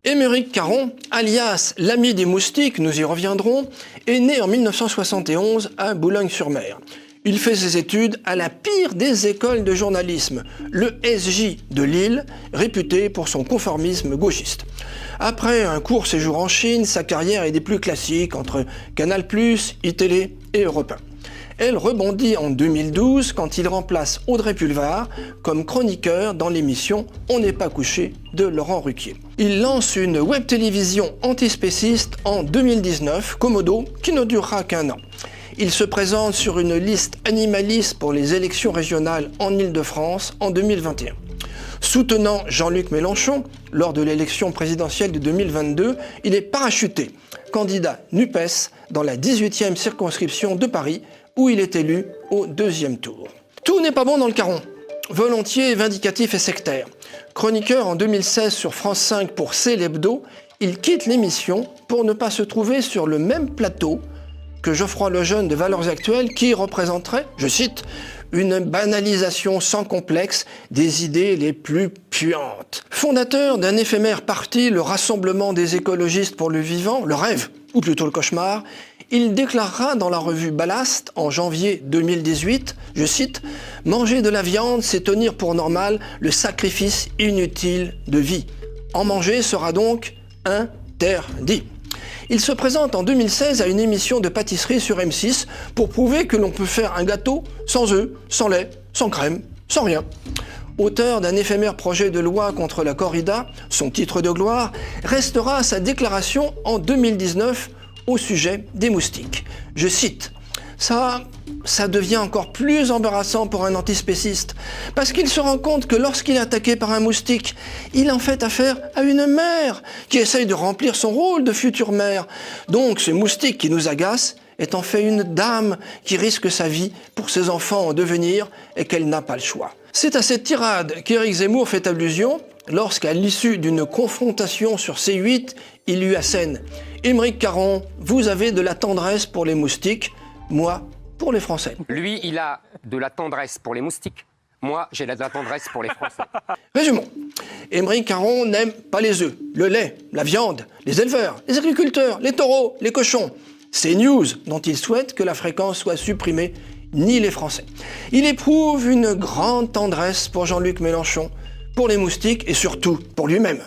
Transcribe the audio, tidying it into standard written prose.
Émeric Caron, alias l'ami des moustiques, nous y reviendrons, est né en 1971 à Boulogne-sur-Mer. Il fait ses études à la pire des écoles de journalisme, le SJ de Lille, réputé pour son conformisme gauchiste. Après un court séjour en Chine, sa carrière est des plus classiques entre Canal+, iTélé et Europe 1. Elle rebondit en 2012 quand il remplace Audrey Pulvar comme chroniqueur dans l'émission On n'est pas couché de Laurent Ruquier. Il lance une web télévision antispéciste en 2019, Komodo, qui ne durera qu'un an. Il se présente sur une liste animaliste pour les élections régionales en Île-de-France en 2021. Soutenant Jean-Luc Mélenchon lors de l'élection présidentielle de 2022, il est parachuté, candidat NUPES dans la 18e circonscription de Paris, où il est élu au deuxième tour. Tout n'est pas bon dans le Caron. Volontiers, vindicatif et sectaire. Chroniqueur en 2016 sur France 5 pour C'est l'Hebdo, il quitte l'émission pour ne pas se trouver sur le même plateau que Geoffroy Lejeune de Valeurs Actuelles qui représenterait, je cite, une banalisation sans complexe des idées les plus puantes. Fondateur d'un éphémère parti, le Rassemblement des écologistes pour le vivant, le rêve, ou plutôt le cauchemar, il déclarera dans la revue Ballast en janvier 2018, je cite, « Manger de la viande, c'est tenir pour normal le sacrifice inutile de vie. En manger sera donc interdit. » Il se présente en 2016 à une émission de pâtisserie sur M6 pour prouver que l'on peut faire un gâteau sans œufs, sans lait, sans crème, sans rien. Auteur d'un éphémère projet de loi contre la corrida, son titre de gloire restera sa déclaration en 2019 au sujet des moustiques. Je cite, ça devient encore plus embarrassant pour un antispéciste, parce qu'il se rend compte que lorsqu'il est attaqué par un moustique, il en fait affaire à une mère qui essaye de remplir son rôle de future mère. Donc ce moustique qui nous agace est en fait une dame qui risque sa vie pour ses enfants en devenir et qu'elle n'a pas le choix. C'est à cette tirade qu'Éric Zemmour fait allusion lorsqu'à l'issue d'une confrontation sur C8, il lui assène « Émeric Caron, vous avez de la tendresse pour les moustiques, moi, pour les Français. » Lui, il a de la tendresse pour les moustiques. Moi, j'ai de la tendresse pour les Français. Résumons. Émeric Caron n'aime pas les œufs, le lait, la viande, les éleveurs, les agriculteurs, les taureaux, les cochons. C'est News dont il souhaite que la fréquence soit supprimée, ni les Français. Il éprouve une grande tendresse pour Jean-Luc Mélenchon, pour les moustiques et surtout pour lui-même.